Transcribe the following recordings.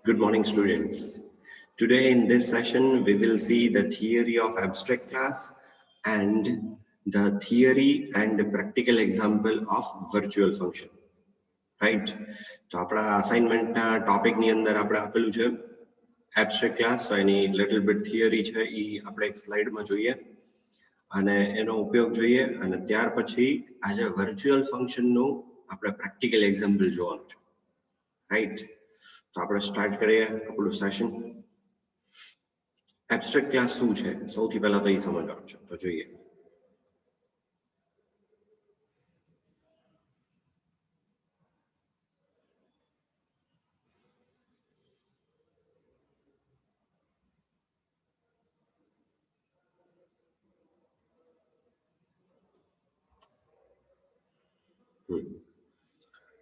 Good morning, students. Today in this session, we will see the theory of abstract class and the theory and practical example of virtual function. Right? So, our assignment topic ni andar આપણે આપેલું છે abstract class. So, any little bit theory છે એ આપણે એક slide માં જોઈએ અને એનો ઉપયોગ જોઈએ અને ત્યાર પછી આજે virtual function નું આપણે practical example જોવાનું છે. Right? તો આપણે સ્ટાર્ટ કરીએ આપણું સેશન. એબ્સ્ટ્રેક્ટ ક્લાસ શું છે સૌથી પહેલા તો એ સમજવાનું છે, તો જોઈએ.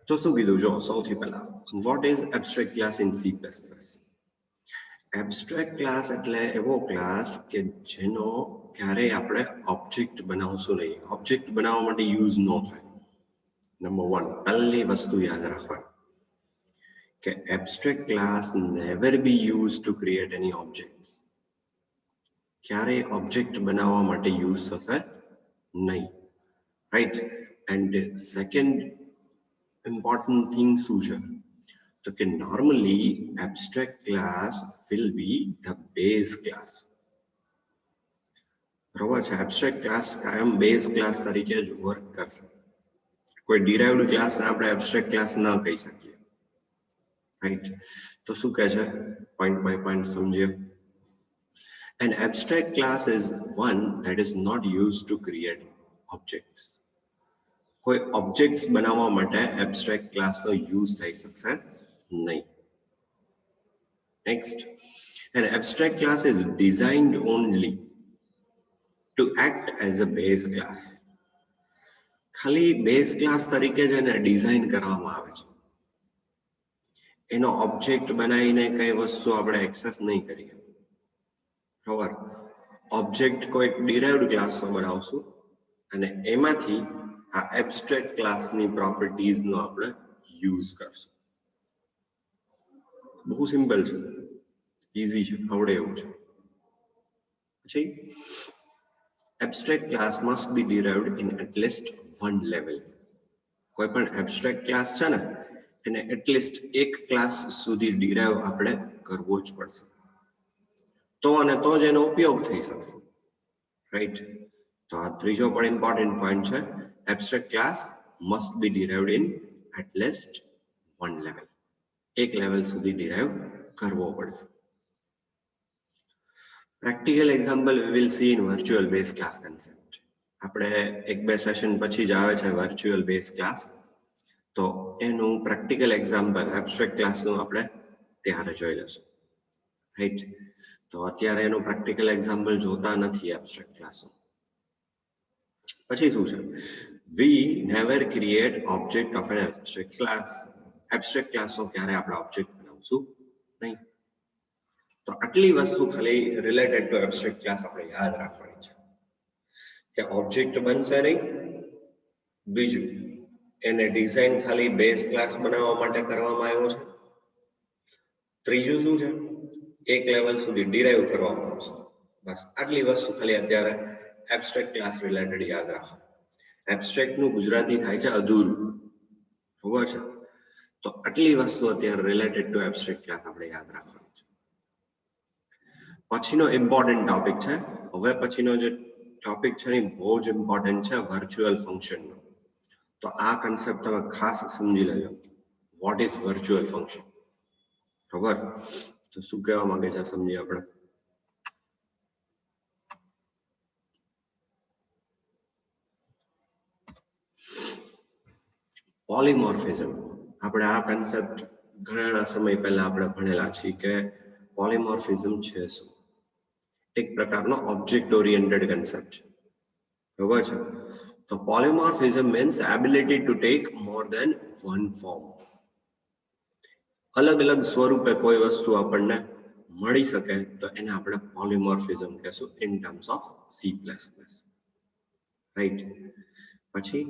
તો શું કીધું જો સૌથી પહેલા what is abstract class in C++? Abstract class એટલે એવો ક્લાસ કે જેનો ક્યારેય આપણે ઓબ્જેક્ટ બનાવશું નહીં, ઓબ્જેક્ટ બનાવવા માટે યુઝ ન થાય. નંબર 1 પહેલી વસ્તુ યાદ રાખવાની કે abstract class never be use to create any objects. ક્યારેય ઓબ્જેક્ટ બનાવવા માટે યુઝ થશે નહીં. Right? And second important thing શું છે તો કે normally abstract class will be the base class. બરોબર છે? abstract class કાયમ base class તરીકે જ વર્ક કરશે. કોઈ derived class ને આપણે abstract class ના કહી શકીએ. રાઈટ? તો શું કહે છે પોઈન્ટ બાય પોઈન્ટ સમજીએ. An abstract class is one that is not used to create objects. કોઈ ઓબ્જેક્ટ્સ બનાવવા માટે એબ્સ્ટ્રેક્ટ ક્લાસનો યુઝ થઈ શકશે નહીં. Next, an abstract class is designed only to act as a base class. ખાલી base class તરીકે જ એને ડિઝાઇન કરવામાં આવે છે. એનો ઓબ્જેક્ટ બનાવીને કઈ વસ્તુ આપણે એક્સેસ નહીં કરીએ. બરાબર? ઓબ્જેક્ટ કોઈ ડિરાઇવ્ડ ક્લાસનો બનાવશું અને એમાંથી આ એબ્સ્ટ્રેક્ટ ક્લાસની પ્રોપર્ટીઝનો આપણે યુઝ કરશું. બહુ સિમ્પલ છે, ઈઝી છે, આવડે એવું છે. પછી abstract class must be derived in at least one level. કોઈ પણ એબ્સ્ટ્રેક્ટ ક્લાસ છે ને એને એટલીસ્ટ એક ક્લાસ સુધી ડિરાઇવ આપણે કરવો જ પડશે, તો અને તો જ એનો ઉપયોગ થઈ શકશે. રાઈટ? તો આ ત્રીજો પણ ઇમ્પોર્ટન્ટ પોઈન્ટ છે. Abstract class must be derived in at least one level. એક લેવલ સુધી derive કરવો પડશે. Practical example we will see in virtual base class concept. આપણે એક બે સેશન પછી જ આવે છે virtual base class. તો એનું practical example abstract class નું આપણે ત્યારે જોઈ લઈશું. રાઈટ? તો અત્યારે એનું practical example જોતા નથી abstract class. પછી શું છે? We never create object of an abstract class. Abstract class નો ક્યારે આપણે ઓબ્જેક્ટ બનાવશું નહીં. તો આટલી વસ્તુ ખાલી રિલેટેડ ટુ abstract class આપણે યાદ રાખવાની છે કે ઓબ્જેક્ટ બનશે નહીં. બીજું, એને ડિઝાઇન ખાલી બેઝ ક્લાસ બનાવવા માટે કરવામાં આવ્યો છે. ત્રીજું શું છે? એક લેવલ સુધી ડિરાઇવ કરવામાં આવશે. બસ આટલી વસ્તુ ખાલી અત્યારે abstract class રિલેટેડ યાદ રાખો. એબ્સ્ટ્રેક્ટ નું ગુજરાતી થાય છે અધૂરું. ખબર છે? તો આટલી વસ્તુ અત્યારે રિલેટેડ ટુ એબ્સ્ટ્રેક્ટ ક્લાસ આપણે યાદ રાખવાની છે. પછીનો ઇમ્પોર્ટન્ટ ટોપિક છે. હવે પછીનો જે ટોપિક છે એ બહુ જ ઇમ્પોર્ટન્ટ છે, વર્ચ્યુઅલ ફંક્શનનો. તો આ કન્સેપ્ટ તમે ખાસ સમજી લેજો. What is virtual function? ખબર? તો શું કહેવા માંગે છે સમજીએ આપણે. પોલીમોર્ફિઝમ. આપણે આ કન્સેપ્ટ ઘણા સમય પહેલા આપણે ભણેલા છીએ કે પોલીમોર્ફિઝમ છે શું? એક પ્રકારનો ઓબ્જેક્ટ ઓરિએન્ટેડ કન્સેપ્ટ છે. બરાબર છે? તો polymorphism means ability to take more than one form. અલગ અલગ સ્વરૂપે કોઈ વસ્તુ આપણને મળી શકે તો એને આપણે પોલીમોર્ફિઝમ કહેશું in terms of C++. Right? પછી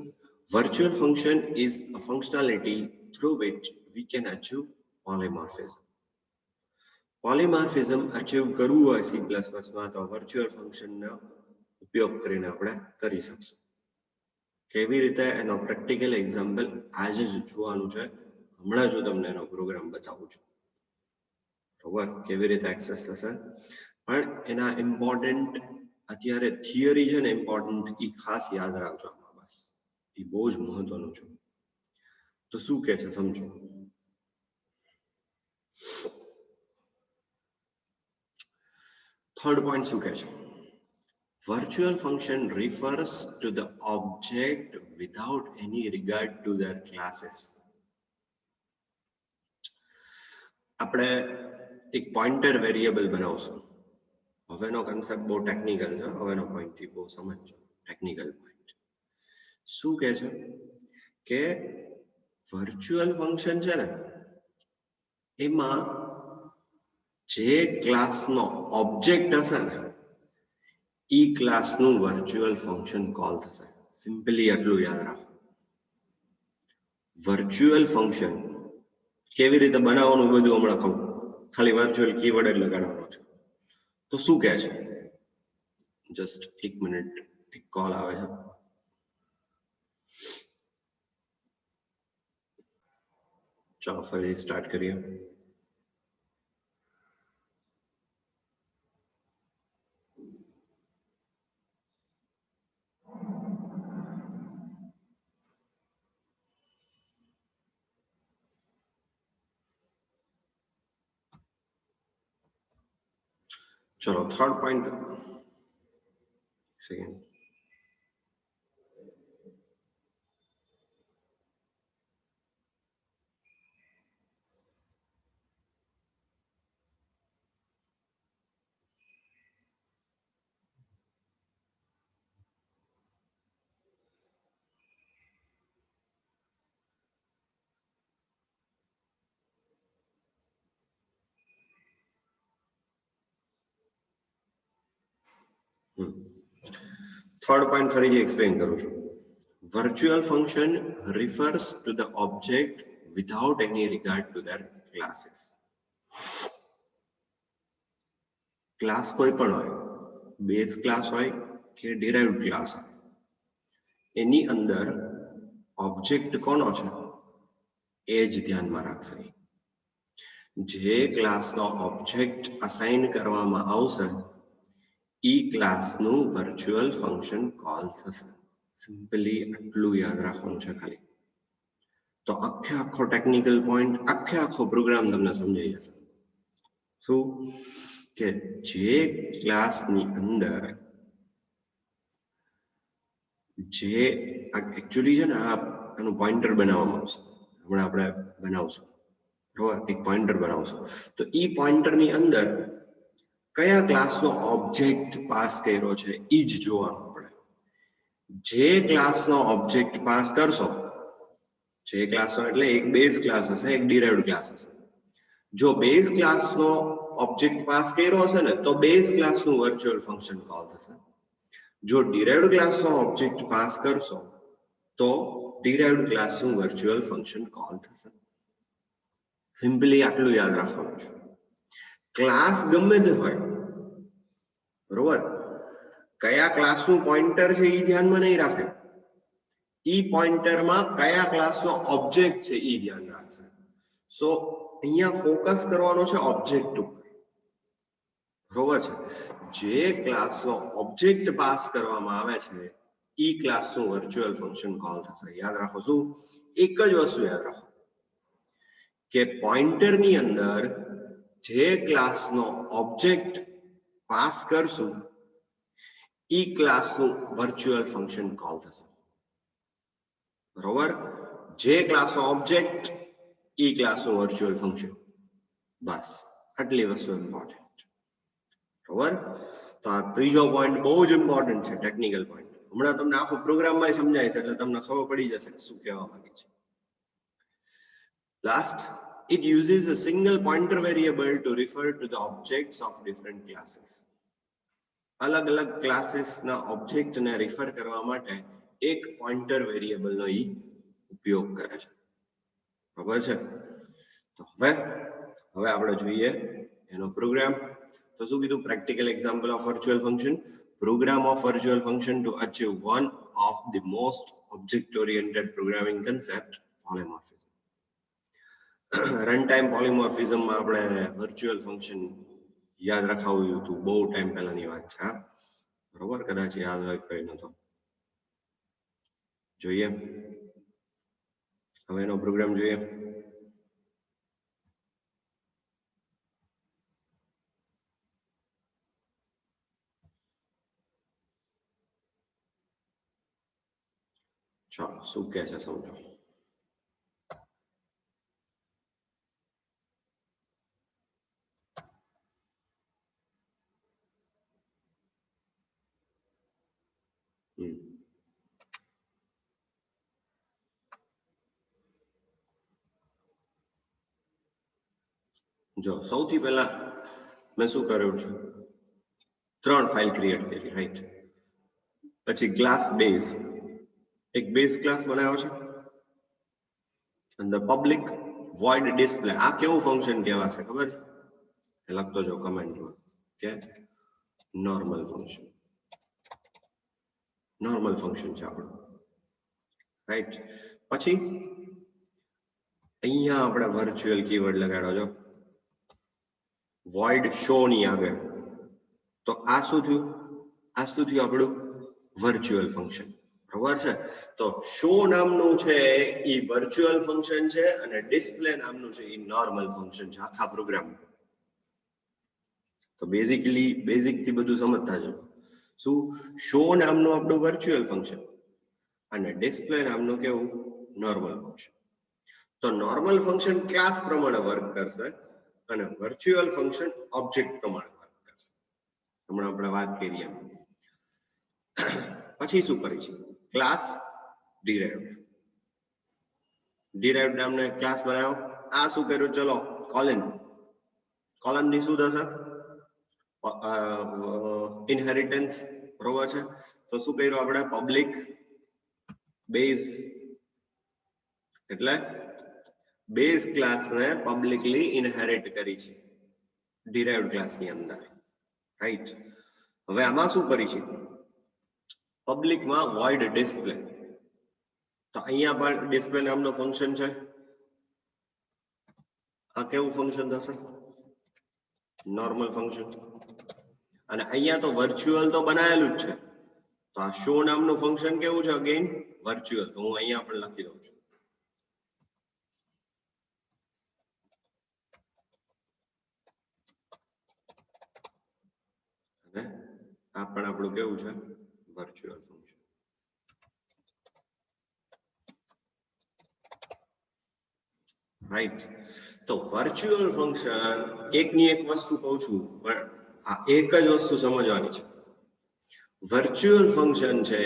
virtual function is a functionality through which we can achieve polymorphism. Polymorphism achieve કરવું હોય C++ માં તો વર્ચ્યુઅલ ફંક્શનનો ઉપયોગ કરીને આપણે કરી શકશું. કેવી રીતે એનો પ્રેક્ટિકલ એક્ઝામ્પલ આજે જ જોવાનું છે. હમણાં જ હું તમને એનો પ્રોગ્રામ બતાવું છું. બરાબર, કેવી રીતે એક્સેસ થશે. પણ એના ઇમ્પોર્ટન્ટ અત્યારે થિયરી છે ને ઇમ્પોર્ટન્ટ એ ખાસ યાદ રાખજો આમાં. બસ એ બહુ જ મહત્વનું છે. તો શું કહે છે સમજો. થર્ડ પોઈન્ટ શું કહે છે? Virtual function refers to the object without any regard to their classes. આપણે એક પોઇન્ટર વેરિયેબલ બનાવશું. હવેનો કન્સેપ્ટ બહુ ટેકનિકલ છે. હવેનો પોઈન્ટ થી બહુ સમજજો. ટેકનિકલ પોઈન્ટ શું કહે છે કે વર્ચ્યુઅલ ફંક્શન છે ને એમાં જે ક્લાસનો ઓબ્જેક્ટ હશે ને ઈ ક્લાસનું વર્ચ્યુઅલ ફંક્શન કોલ થશે. સિમ્પલી આટલું યાદ રાખો. વર્ચ્યુઅલ ફંક્શન કેવી રીતે બનાવવાનું બધું હમણાં કહું. ખાલી વર્ચ્યુઅલ કીવર્ડ જ લગાડવાનો છે. તો શું કહે છે? જસ્ટ એક મિનિટ, એક કોલ આવે છે. ચાલો ફરી સ્ટાર્ટ કરીએ. ચલો third point second. Third point ફરીથી એક્સપ્લેન કરું છું. Virtual function refers to the object without any regard to their classes. Class કોઈ પણ હોય, બેઝ ક્લાસ હોય કે ડિરાઇવ્ડ ક્લાસ હોય, એની અંદર ઓબ્જેક્ટ કોનો છે એ જ ધ્યાનમાં રાખશે. જે ક્લાસનો ઓબ્જેક્ટ અસાઇન કરવામાં આવશે ઈ ક્લાસનું વર્ચ્યુઅલ ફંક્શન કોલ થશે. સિમ્પલી આટલું યાદ રાખવાનું છે ખાલી. તો આખો ટેકનિકલ પોઈન્ટ આખો પ્રોગ્રામ તમને સમજાઈ જશે. શું કે જે ક્લાસની અંદર જે એકચ્યુઅલી છે ને આ એનું પોઇન્ટર બનાવવામાં આવશે. હમણાં આપણે બનાવશું બરોબર, એક પોઇન્ટર બનાવશું. તો ઈ પોઇન્ટરની અંદર કયા ક્લાસનો ઓબ્જેક્ટ પાસ કર્યો છે એ જ જોવાનું આપણે. જે ક્લાસનો ઓબ્જેક્ટ પાસ કરશો, જે ક્લાસનો એટલે એક બેઝ ક્લાસ હશે, એક ડિરાઇવ્ડ ક્લાસ હશે. જો બેઝ ક્લાસનો ઓબ્જેક્ટ પાસ કર્યો હશે ને તો બેઝ ક્લાસનું વર્ચ્યુઅલ ફંક્શન કોલ થશે. જો ડિરાઇવ્ડ ક્લાસનો ઓબ્જેક્ટ પાસ કરશો તો ડિરાઇવ્ડ ક્લાસનું વર્ચ્યુઅલ ફંક્શન કોલ થશે. સિમ્પલી આટલું યાદ રાખવાનું છે. ક્લાસ ગમે તે હોય બરોબર, કયા ક્લાસનું પોઇન્ટર છે એ ધ્યાનમાં નહીં રાખે. ઈ પોઇન્ટરમાં કયા ક્લાસનો ઓબ્જેક્ટ છે એ ધ્યાન રાખશે. સો અહીંયા ફોકસ કરવાનો છે ઓબ્જેક્ટ ઉપર. બરોબર છે. જે ક્લાસનો ઓબ્જેક્ટ પાસ કરવામાં આવે છે ઈ ક્લાસનું વર્ચ્યુઅલ ફંક્શન કોલ થશે. યાદ રાખો શું? એક જ વસ્તુ યાદ રાખો કે પોઇન્ટરની અંદર જે ક્લાસનો ઓબ્જેક્ટ પાસ કરશું ઈ ક્લાસનું વર્ચ્યુઅલ ફંક્શન કોલ થશે. બરોબર, જે ક્લાસનો ઓબ્જેક્ટ ઈ ક્લાસનું વર્ચ્યુઅલ ફંક્શન. બસ આટલી વસ્તુ ઇમ્પોર્ટન્ટ. બરોબર, તો આ ત્રીજો પોઈન્ટ બહુ જ ઇમ્પોર્ટન્ટ છે, ટેકનિકલ પોઈન્ટ. હમણાં તમને આખો પ્રોગ્રામમાં સમજાય છે એટલે તમને ખબર પડી જશે કે શું કહેવા માંગે છે. Last, it uses a single pointer variable to refer to the objects of different classes. અલગ અલગ ક્લાસીસના ઓબ્જેક્ટને રિફર કરવા માટે એક પોઇન્ટર વેરિયેબલનો ઈ ઉપયોગ કરે છે. બરાબર છે. તો હવે આપણે જોઈએ એનો પ્રોગ્રામ. તો શું કીધું? Practical example of virtual function. Program of virtual function to achieve one of the most object-oriented programming concept, polymorphism. Runtime polymorphism માં આપણે virtual function યાદ રખાવ્યું હતું, બહુ ટાઈમ પહેલાની વાત છે, બરોબર? કદાચ યાદ હોય કઈ નતો. જોઈએ હવે એનો પ્રોગ્રામ જોઈએ. ચાલો શું કહે છે સમજો. જો સૌથી પહેલા મેં શું કર્યું છે, 3 ફાઇલ ક્રિએટ કરી, રાઈટ? પછી ક્લાસ બેઝ, એક બેઝ ક્લાસ બનાવ્યો છે, અંદર પબ્લિક void display. આ કેવું ફંક્શન કહેવાશે ખબર છે? લખતો જો કમેન્ટમાં કે નોર્મલ ફંક્શન. નોર્મલ ફંક્શન છે આપણું, રાઈટ? પછી અહીંયા આપણે વર્ચ્યુઅલ કીવર્ડ લગાડો છો, void show ની આગળ. તો આ શું થયું? આ શું થયું આપણું વર્ચ્યુઅલ ફંક્શન, બરાબર છે? તો show નામનું છે એ વર્ચ્યુઅલ ફંક્શન છે અને ડિસ્પ્લે નામનું છે એ નોર્મલ ફંક્શન છે આખા પ્રોગ્રામ. તો બેઝિક થી બધું સમજતા જાઓ. શું? show નામનું આપણું વર્ચ્યુઅલ ફંક્શન અને ડિસ્પ્લે નામનું કેવું? Normal function. તો નોર્મલ ફંક્શન ક્લાસ પ્રમાણે વર્ક કરશે અને વર્ચ્યુઅલ ફંક્શન ઓબ્જેક્ટ પ્રમાણે વર્ક કરશે. હમણાં આપણે વાત કરીએ. પછી શું કરી છે? Class derived. ડિરાઇવ્ડ નામનો ક્લાસ બનાવ્યો. આ શું કર્યું? ચલો કોલન. કોલન થી શું થશે? ઇનહેરિટન્સ, બરોબર છે? તો શું કર્યું આપણે? પબ્લિક બેઝ, એટલે બેઝ ક્લાસને પબ્લિકલી ઇનહેરિટ કરી છે ડિરાઇવ્ડ ક્લાસની અંદર, રાઈટ? હવે આમાં શું કરી છે? પબ્લિકમાં void display. તો અહીંયા પણ ડિસ્પ્લે નામનું ફંક્શન છે. આ કેવું ફંક્શન થશે? Normal function. અને અહીંયા તો વર્ચ્યુઅલ તો બનાવેલું જ છે. તો આ શો નામનું ફંક્શન કેવું છે? Again virtual. તો હું અહીંયા પણ લખી દઉં છું. અને આ પણ આપણું કેવું છે? Virtual function. રાઈટ? તો વર્ચ્યુઅલ ફંક્શન એકની એક વસ્તુ કહું છું, પણ આ એક જ વસ્તુ સમજવાની છે. વર્ચ્યુઅલ ફંક્શન છે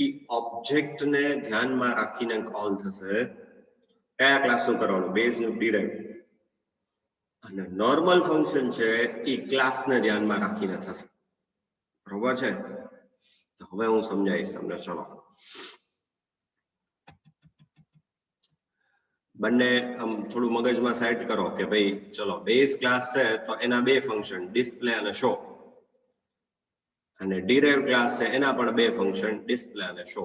એ ઓબ્જેક્ટ ને ધ્યાનમાં રાખીને કોલ થશે. કયા ક્લાસનું કરવાનું? બેઝનું ડિરાઇવ્ડ. અને નોર્મલ ફંક્શન છે એ ક્લાસને ધ્યાનમાં રાખીને થશે, બરોબર છે? તો હવે હું સમજાવીશ તમને. ચલો બંને આમ થોડું મગજમાં સેટ કરો કે ભાઈ ચલો બેઝ ક્લાસ છે તો એના બે ફંક્શન, ડિસ્પ્લે અને શો. અને ડિરાઇવ્ડ ક્લાસ છે એના પણ બે ફંક્શન, ડિસ્પ્લે અને શો.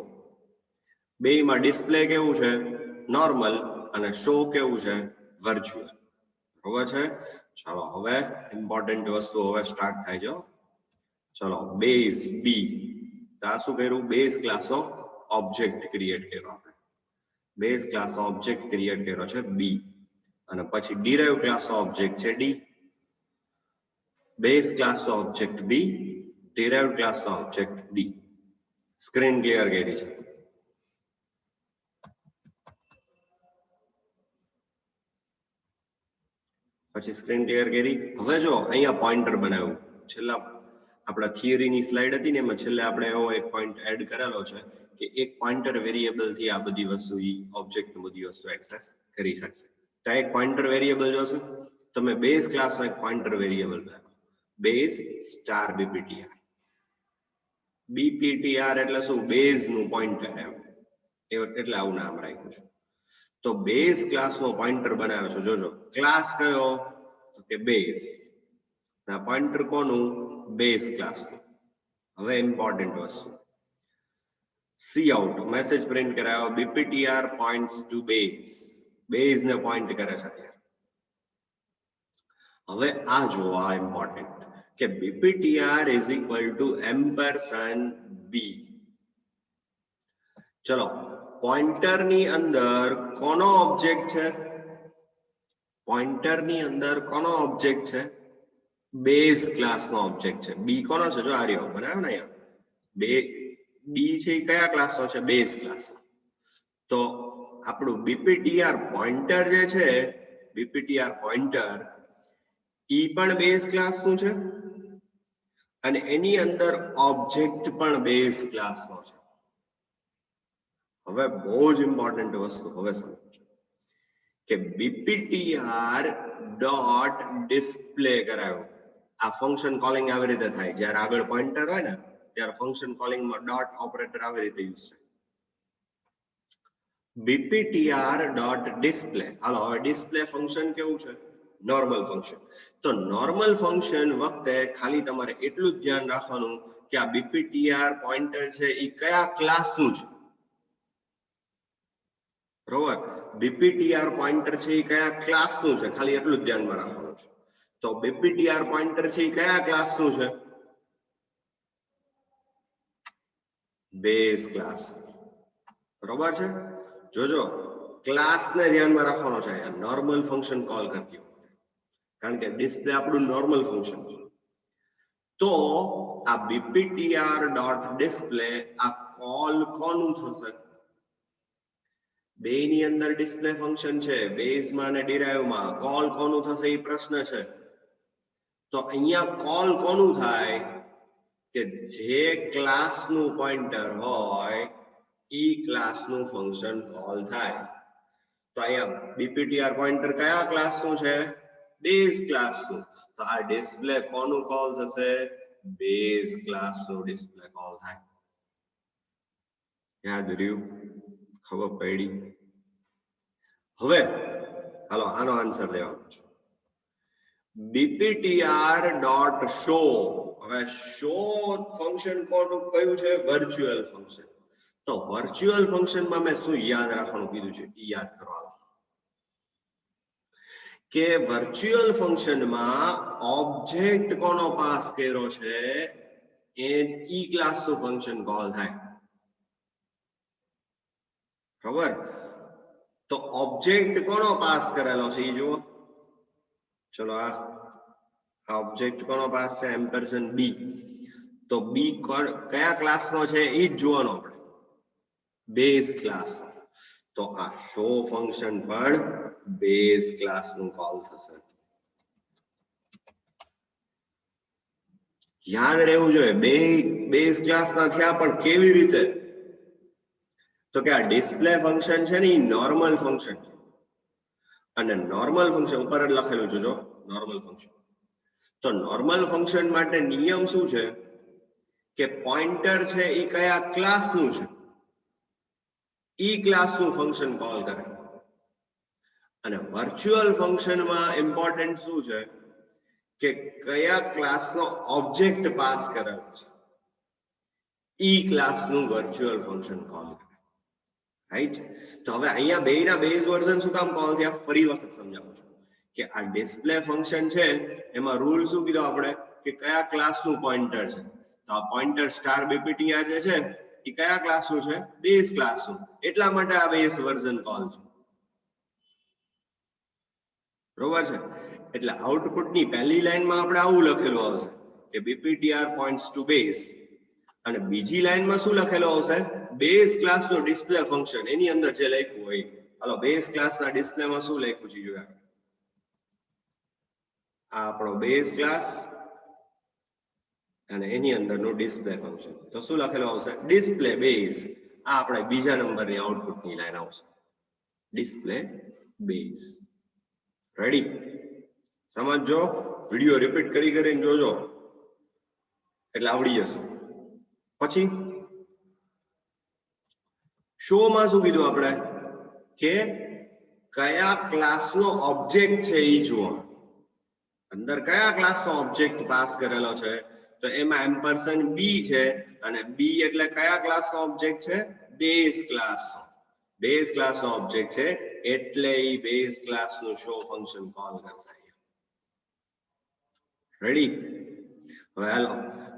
બેયમાં ડિસ્પ્લે કેવું છે? નોર્મલ. અને શો કેવું છે? વર્ચ્યુઅલ, બરોબર છે? ચાલો હવે ઇમ્પોર્ટન્ટ વસ્તુ હવે સ્ટાર્ટ થાય છે. ચલો બેઝ બી. આ શું કર્યું? બેઝ ક્લાસનો ઓબ્જેક્ટ ક્રિએટ કર્યો આપણે. બેઝ ક્લાસનો ઓબ્જેક્ટ ક્રિએટ કર્યો છે બી. અને પછી ડિરાઇવ્ડ ક્લાસનો ઓબ્જેક્ટ છે ડી. બેઝ ક્લાસનો ઓબ્જેક્ટ બી, ડિરાઇવ્ડ ક્લાસનો ઓબ્જેક્ટ ડી. સ્ક્રીન ક્લિયર કરી છે? પછી સ્ક્રીન ક્લિયર કરી. હવે જો અહીંયા પોઇન્ટર બનાવ્યું. છેલ્લા આપણા થિયરીની સ્લાઇડ હતી ને એમાં છેલ્લે આપણે એવો એક પોઈન્ટ એડ કરેલો છે કે એક પોઇન્ટર વેરિયેબલ થી આ બધી વસ્તુ ઓબ્જેક્ટ બધી વસ્તુ એક્સેસ કરી શકશે. તો એક પોઇન્ટર વેરિયેબલ જોશે. તમે બેઝ ક્લાસનો એક પોઇન્ટર વેરિયેબલ બનાવો, બેઝ સ્ટાર બીપીટીઆર. બીપીટીઆર એટલે શું? બેઝ નું પોઇન્ટર એમ, એટલે આવું નામ રાખ્યું છે. તો બેઝ ક્લાસનો પોઇન્ટર બનાવ્યો છે. જોજો ક્લાસ કયો? તો કે બેઝ. પોઈન્ટર કોનું? બેઝ ક્લાસનું. હવે ઇમ્પોર્ટન્ટ વસ્તુ, સી આઉટ મેસેજ પ્રિન્ટ કરાયો, બીપીટીઆર પોઇન્ટ્સ ટુ બેઝ, બેઝ ને પોઈન્ટ કરે છે અત્યારે. હવે આ જોવા ઇમ્પોર્ટન્ટ કે બીપીટીઆર ઇઝ ઇક્વલ ટુ એમ્પરસેન્ડ બી. ચલો, પોઈન્ટર ની અંદર કોનો ઓબ્જેક્ટ છે? પોઈન્ટર ની અંદર કોનો ઓબ્જેક્ટ છે? બેઝ ક્લાસ નો ઓબ્જેક્ટ છે. બી કોનો છે? જો આ રહ્યો બનાવ્યો ને અહીંયા, બે બી છે એ કયા ક્લાસ નો છે? Base class. તો આપણું બીપીટીઆર પોઈન્ટર જે છે, બીપીટીઆર પોઈન્ટર ઈ પણ બેઝ ક્લાસ નું છે અને એની અંદર ઓબ્જેક્ટ પણ બેઝ ક્લાસ નો છે. હવે બહુ જ ઇમ્પોર્ટન્ટ વસ્તુ હવે સમજો કે બીપીટીઆર ડોટ ડિસ્પ્લે કરાયો. આ ફંક્શન કોલિંગ આવી રીતે થાય, જ્યારે આગળ પોઈન્ટર હોય ને ત્યારે ફંક્શન કોલિંગમાં ડોટ ઓપરેટર આવી રીતે યુઝ થાય. બીપીટીઆર ડોટ ડિસ્પ્લે. હાલો, હવે ડિસ્પ્લે ફંક્શન કેવું છે? Normal function. તો નોર્મલ ફંક્શન વખતે ખાલી તમારે એટલું જ ધ્યાન રાખવાનું કે આ બીપીટીઆર પોઈન્ટર છે એ કયા ક્લાસનું છે. બરોબર, બીપીટીઆર પોઈન્ટર છે એ કયા ક્લાસનું છે, ખાલી એટલું જ ધ્યાનમાં રાખવાનું છે. તો બીપીટીઆર પોઈન્ટર છે એ કયા ક્લાસનું છે? Base class. બરોબર છે? જોજો, ક્લાસને ધ્યાનમાં રાખવાનો છે નોર્મલ ફંક્શન કોલ કરતી વખતે, કારણ કે ડિસ્પ્લે આપણું નોર્મલ ફંક્શન છે. તો આ બીપીટીઆર ડોટ ડિસ્પ્લે આ કોલ કોનું થશે? બે ની અંદર ડિસ્પ્લે ફંક્શન છે, બેઝમાં અને ડિરાઇવમાં. કોલ કોનું થશે એ પ્રશ્ન છે. તો અહીંયા કોલ કોનું થાય? કે જે ક્લાસનું પોઈન્ટર હોય ઈ ક્લાસનું ફંક્શન કોલ થાય. તો અહીંયા બીપીટીઆર પોઈન્ટર કયા ક્લાસનું છે? બેઝ ક્લાસનું. તો આ ડિસ્પ્લે કોનું કોલ થશે? બેઝ ક્લાસનું ડિસ્પ્લે કોલ થાય. યાદ રહ્યું? ખબર પડી? હવે હાલો આનો આન્સર લેવાનો છે. બીપીટીઆર ડોટ શો. હવે શો ફંક્શન કોનું કયું છે? Virtual function. તો વર્ચ્યુઅલ ફંક્શનમાં મેં શું યાદ રાખવાનું કીધું છે એ યાદ કરવાનું કે વર્ચ્યુઅલ ફંક્શનમાં ઓબ્જેક્ટ કોનો પાસ કર્યો છે એ ઈ ક્લાસનું ફંક્શન કોલ થાય. ખબર? તો ઓબ્જેક્ટ કોનો પાસ કરેલો છે એ જુઓ. ચલો, આ ઓબ્જેક્ટ કોનો પાસ છે? એમ્પરસેન્ડ બી. તો બી કયા ક્લાસનો છે એ જ જોવાનો આપણે, બેઝ ક્લાસ. તો આ શો ફંક્શન પણ બેઝ ક્લાસનું કોલ થશે. યાદ રહેવું જોઈએ, બે બેઝ ક્લાસના થયા પણ કેવી રીતે? તો કે આ ડિસ્પ્લે ફંક્શન છે ને એ નોર્મલ ફંક્શન છે અને નોર્મલ ફંક્શન ઉપર જ લખેલું છે, જો નોર્મલ ફંક્શન. તો નોર્મલ ફંક્શન માટે નિયમ શું છે કે પોઈન્ટર છે એ કયા ક્લાસનું છે ઈ ક્લાસનું ફંક્શન કોલ કરે. અને વર્ચ્યુઅલ ફંક્શનમાં ઇમ્પોર્ટન્ટ શું છે કે કયા ક્લાસનો ઓબ્જેક્ટ પાસ કરેલો છે ઈ ક્લાસનું વર્ચ્યુઅલ ફંક્શન કોલ કરે. રાઈટ? તો હવે અહીંયા બેના બેઝ વર્ઝન શું કામ કોલ થયા? ફરી વખત સમજાવું છું કે આ ડિસ્પ્લે ફંક્શન છે એમાં રૂલ શું કીધો આપણે કે કયા ક્લાસનું પોઈન્ટર છે. તો આ પોઈન્ટર સ્ટાર બીપીટીઆર જે છે એ કયા ક્લાસનું છે? બેઝ ક્લાસનું. એટલા માટે આ બેઝ વર્ઝન કોલ છે. બરોબર છે? એટલે આઉટપુટની પહેલી લાઈનમાં આપણે આવું લખેલું આવશે કે બીપીટીઆર પોઈન્ટ્સ ટુ બેઝ, અને બીજી લાઈનમાં શું લખેલું આવશે? બેઝ ક્લાસનું ડિસ્પ્લે ફંક્શન. એની અંદર જે લખ્યું હોય. હાલો, બેઝ ક્લાસના ડિસ્પ્લેમાં શું લખ્યું છે જોયા? આ આપણો બેઝ ક્લાસ અને એની અંદરનું ડિસ્પ્લે ફંક્શન. તો શું લખેલું આવશે? Display base. આ આપણે બીજા નંબરની આઉટપુટની લાઈન આવશે, ડિસ્પ્લે બેઝ. રેડી? સમજો, વિડિયો રિપીટ કરીને જોજો એટલે આવડી જશે. પછી શો માં શું કીધું આપણે કે કયા ક્લાસનો ઓબ્જેક્ટ છે એ જુઓ. અંદર કયા ક્લાસનો ઓબ્જેક્ટ પાસ કરેલો છે તો એમાં એમ્પરસેન્ડ બી છે અને બી એટલે કયા ક્લાસનો ઓબ્જેક્ટ છે બેઝ ક્લાસનો ઓબ્જેક્ટ છે એટલે ઈ બેઝ ક્લાસનું શો ફંક્શન કોલ કરશે રેડી હવે હાલો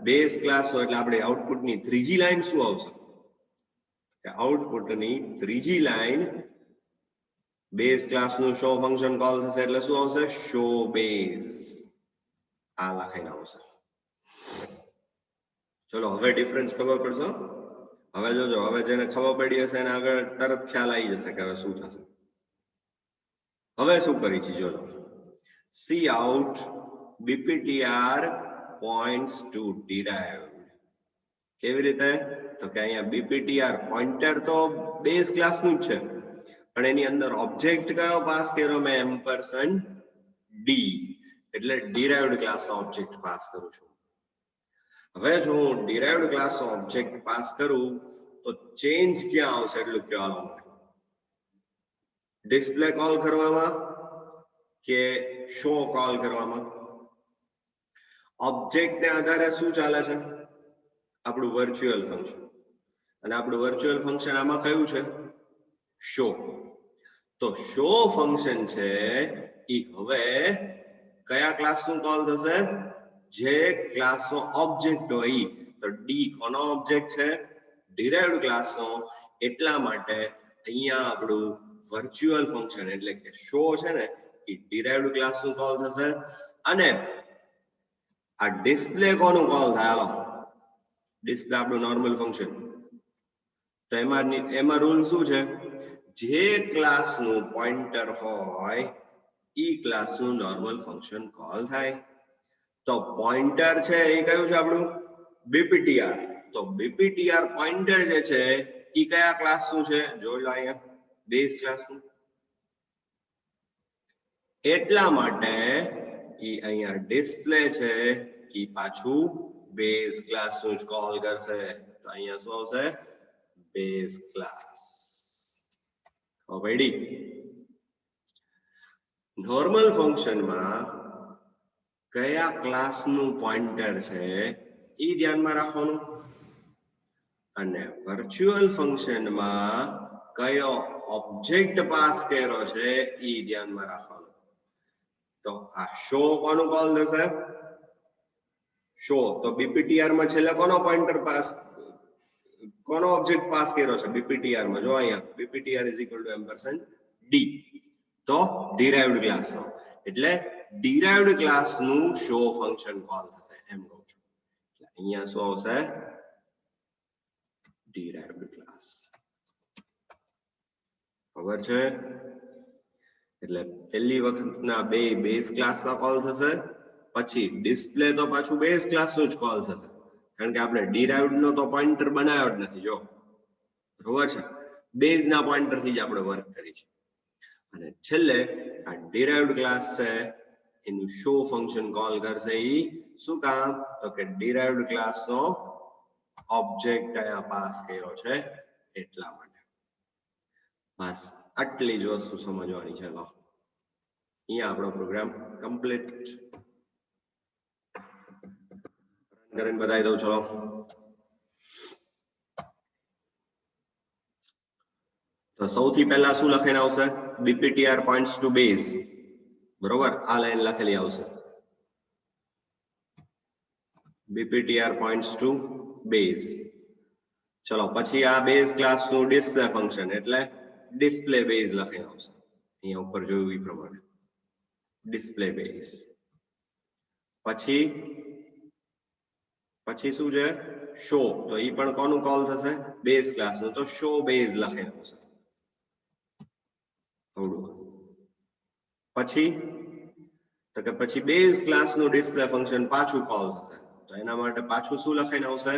બેઝ ક્લાસ એટલે આપણે આઉટપુટની ત્રીજી લાઈન શું આવશે કે આઉટપુટની ત્રીજી લાઈન બેઝ ક્લાસનું શો ફંક્શન કોલ થશે એટલે શું આવશે શો બેઝ આ લખાઈને આવશે ચલો હવે ડિફરન્સ ખબર પડશે હવે જોજો હવે જેને ખબર પડી હશે એને આગળ તરત ખ્યાલ આવી જશે કે હવે શું થશે હવે શું કરી છે જોજો C out BPTR points to derived કેવી રીતે તો કે અહીંયા BPTR પોઇન્ટર તો બેઝ ક્લાસનું જ છે પણ એની અંદર ઓબ્જેક્ટ કયો પાસ કર્યો મેં એમ્પરસેન્ડ ડી એટલે ડિરાઇવ્ડ ક્લાસનો ઓબ્જેક્ટ પાસ કરું છું હવે જો હું ડિરાઇવ્ડ ક્લાસનો ઓબ્જેક્ટ પાસ કરું તો ચેન્જ ક્યાં આવશે એટલું કહેવાનું મને ડિસ્પ્લે કોલ કરવામાં કે શો કોલ કરવામાં ઓબ્જેક્ટ ને આધારે શું ચાલે છે આપણું વર્ચ્યુઅલ ફંક્શન અને આપણું વર્ચ્યુઅલ ફંક્શન આમાં કયું છે શો તો શો ફંક્શન છે ઈ હવે કયા ક્લાસનું કોલ થશે જે ક્લાસનો ઓબ્જેક્ટ હોય તો ડી કોનો ઓબ્જેક્ટ છે ડિરાઇવ્ડ ક્લાસનો એટલા માટે અહીંયા આપણું વર્ચ્યુઅલ ફંક્શન એટલે કે શો છે ને એ ડિરાઇવ્ડ ક્લાસનું કોલ થશે અને આ ડિસ્પ્લે કોનું કોલ થાય હાલો ડિસ્પ્લે આપણું નોર્મલ ફંક્શન તો એમાં રૂલ શું છે જે ક્લાસનું પોઇન્ટર હોય ઈ ક્લાસનું નોર્મલ ફંક્શન કોલ થાય તો પોઇન્ટર છે એ કયું છે આપણું BPTR તો BPTR પોઇન્ટર જે છે ઈ કયા ક્લાસનું છે જોઈ લો અહીંયા બેઝ ક્લાસનું એટલા માટે ઈ અહીંયા ડિસ્પ્લે છે ઈ પાછું બેઝ ક્લાસનું જ કોલ કરશે તો અહીંયા શું આવશે બેઝ ક્લાસ ઓલરેડી નોર્મલ ફંક્શનમાં કયા ક્લાસનું પોઇન્ટર છે ઈ ધ્યાનમાં રાખવાનું અને વર્ચ્યુઅલ ફંક્શનમાં કયો ઓબ્જેક્ટ પાસ કર્યો છે ઈ ધ્યાનમાં રાખવાનું તો આ શો કોનું કોલ થશે શો તો BPTR માં છેલ્લે કોનો પોઇન્ટર પાસ કોનો ઓબ્જેક્ટ પાસ કર્યો છે BPTR માં જો અહીંયા BPTR = D તો ડિરાઇવ્ડ ક્લાસનો એટલે ડિરાઇવ્ડ ક્લાસનું શો ફંક્શન કોલ થશે એમ કહું છું એટલે અહીંયા શું આવશે ડિરાઇવ્ડ ક્લાસ ખબર છે એટલે પહેલી વખતના બે બેઝ ક્લાસના કોલ થશે પછી ડિસ્પ્લે તો પાછું બેઝ ક્લાસનું જ કોલ થશે કારણ કે આપણે ડિરાઇવ્ડ નો તો પોઇન્ટર બનાવ્યો જ નથી જો બરોબર છે બેઝ ના પોઇન્ટર થી જ આપણે વર્ક કરી છે અને છેલ્લે આ ડિરાઇવ્ડ ક્લાસ છે એનું શો ફંક્શન કોલ કરશે ઈ શું કામ તો કે ડિરાઇવ્ડ ક્લાસનો ઓબ્જેક્ટ અહીંયા પાસ કર્યો છે એટલા માટે બસ આટલી જ વસ્તુ સમજવાની છે લો અહીંયા આપણો પ્રોગ્રામ કમ્પ્લીટ કરીને બતાવી દઉં ચલો તો સૌથી પહેલા શું લખીને આવશે BPTR points to base બરોબર આ લાઈન લખેલી આવશે BPTR points to base ચલો પછી આ બેઝ ક્લાસ નું ડિસ્પ્લે ફંક્શન એટલે ડિસ્પ્લે બેઝ લખીને આવશે અહીંયા ઉપર જોયું એ પ્રમાણે ડિસ્પ્લે બેઝ પછી શું છે શો તો ઈ પણ કોનું કોલ થશે બેઝ ક્લાસ નું તો શો બેઝ લખેલું આવશે પછી બેઝ ક્લાસ નું ડિસ્પ્લે ફંક્શન પાછું કોલ થશે તો એના માટે પાછું શું લખાઈને આવશે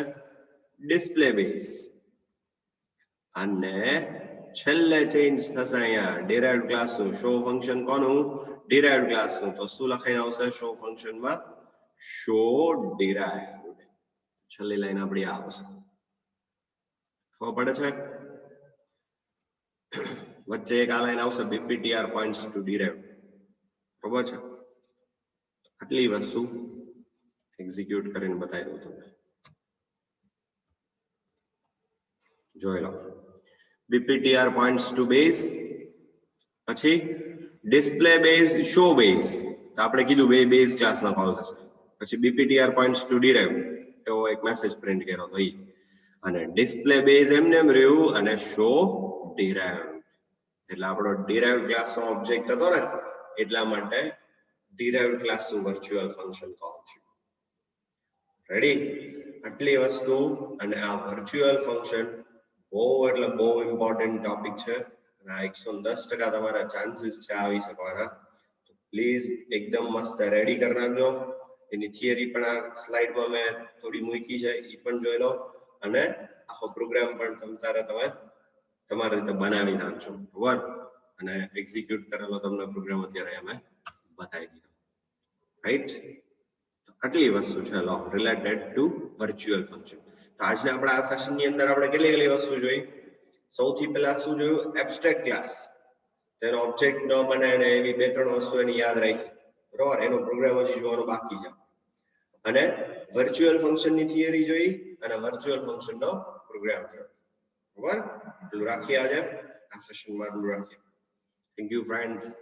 ડિસ્પ્લે બેઝ અને છેલ્લે ચેન્જ થશે અહીંયા ડિરાઇવ્ડ ક્લાસ નું શો ફંક્શન કોનું ડિરાઇવ્ડ ક્લાસ નું તો શું લખાઈને આવશે શો ફંક્શન માં શો ડિરાઇવ્ડ છેલ્લી લાઈન આપણી આ આવશે ખબર પડે છે વચ્ચે એક આ લાઈન આવશે BPTR points to derived બરોબર છે આટલી વસ્તુ એક્ઝિક્યુટ કરીને બતાવી દઉં તમને. જોઈ લો. BPTR points to base, પછી display base, show base. તો આપણે કીધું બે બેઝ ક્લાસના કોલ થશે. પછી BPTR points to derive એવો એક મેસેજ પ્રિન્ટ કર્યો તો ઈ. અને ડિસ્પ્લે બેઝ એમને એમ રહ્યું અને શો ડિરાઇવ. એટલે આપણો ડિરાઇવ ક્લાસનો ઓબ્જેક્ટ હતો ને એટલા માટે ડિરાઇવ ક્લાસનું વર્ચ્યુઅલ ફંક્શન કોલ થયું. રેડી? આટલી વસ્તુ અને આ વર્ચ્યુઅલ ફંક્શન બહુ એટલે બહુ ઇમ્પોર્ટન્ટ ટોપિક છે અને આ 110% તમારા ચાન્સીસ છે આવી શકવાના. તો પ્લીઝ એકદમ મસ્ત રેડી કરી નાખજો. એની થિયરી પણ આ સ્લાઇડમાં મેં થોડી મૂકી છે, એ પણ જોઈ લો અને આખો પ્રોગ્રામ પણ તમે તમારી રીતે બનાવી નાખજો. બરાબર? અને એક્ઝિક્યુટ કરેલો તમને પ્રોગ્રામ અત્યારે અમે બતાવી દીધો. રાઈટ? આટલી વસ્તુ છે લો રિલેટેડ ટુ વર્ચ્યુઅલ ફંક્શન. તો આજના આપણા આ સેશનની અંદર આપણે કેટલી વસ્તુ જોઈ? સૌથી પહેલા શું જોયું? Abstract class. તેનો ઓબ્જેક્ટ ન બને અને એવી બે ત્રણ વસ્તુ એની યાદ રાખી. બરોબર? એનો પ્રોગ્રામ હજી જોવાનો બાકી છે. અને વર્ચ્યુઅલ ફંક્શનની થિયરી જોઈ અને વર્ચ્યુઅલ ફંક્શનનો પ્રોગ્રામ જોયો. બરાબર? એટલું રાખીએ આજે આ સેશનમાં એટલું રાખીએ. Thank you friends.